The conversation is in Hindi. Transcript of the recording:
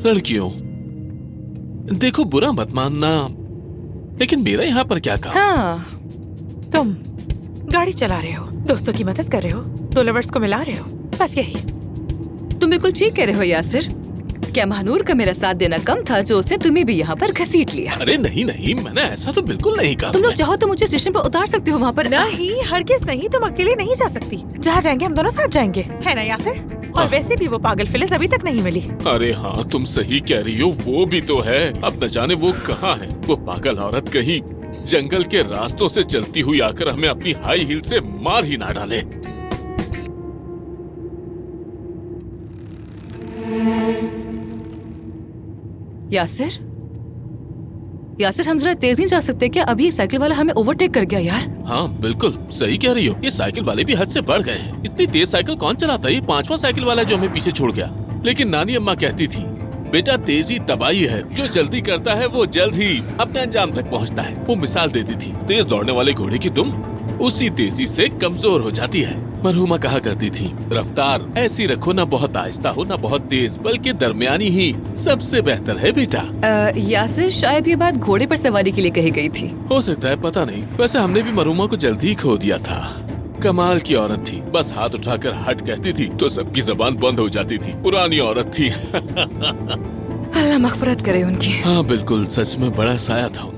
लड़कियों, देखो बुरा मत मानना, लेकिन मेरा यहाँ पर क्या काम? हाँ, तुम गाड़ी चला रहे हो, दोस्तों की मदद कर रहे हो, दो लवर्स को मिला रहे हो, बस यही। तुम बिल्कुल ठीक कह रहे हो यासिर। क्या महानूर का मेरा साथ देना कम था जो उसने तुम्हें भी यहाँ पर घसीट लिया? अरे नहीं नहीं, मैंने ऐसा तो बिल्कुल नहीं कहा। तुम लोग चाहो तो मुझे स्टेशन पर उतार सकते हो वहाँ पर। नहीं, हरगिज नहीं, तुम अकेले नहीं जा सकती। जहाँ जाएंगे हम दोनों साथ जाएंगे, है ना यासिर? और वैसे भी वो पागल फिलिस अभी तक नहीं मिली। अरे हाँ, तुम सही कह रही हो, वो भी तो है। अब न जाने वो कहाँ है। वो पागल औरत कहीं जंगल के रास्तों से चलती हुई आकर हमें अपनी हाई हील से मार ही ना डाले। यासिर, यासिर हम जरा तेज नहीं जा सकते क्या? अभी साइकिल वाला हमें ओवरटेक कर गया यार। हाँ बिल्कुल सही कह रही हो, ये साइकिल वाले भी हद से बढ़ गए हैं। इतनी तेज साइकिल कौन चलाता है? ये 5वां साइकिल वाला जो हमें पीछे छोड़ गया। लेकिन नानी अम्मा कहती थी, बेटा तेजी तबाही है, जो जल्दी करता है वो जल्द ही अपने अंजाम तक पहुँचता है। वो मिसाल देती थी, तेज दौड़ने वाले घोड़े की दुम उसी तेजी से कमजोर हो जाती है। मरहुमा कहा करती थी, रफ्तार ऐसी रखो, ना बहुत आहिस्ता हो ना बहुत तेज, बल्कि दरमियानी ही सबसे बेहतर है बेटा। यासिर, शायद ये बात घोड़े पर सवारी के लिए कही गई थी। हो सकता है, पता नहीं। वैसे हमने भी मरहुमा को जल्दी ही खो दिया था। कमाल की औरत थी, बस हाथ उठाकर हट कहती थी तो सबकी जबान बंद हो जाती थी। पुरानी औरत थी। अल्लाह मग़फ़िरत करे उनकी। हाँ बिल्कुल, सच में बड़ा साया था।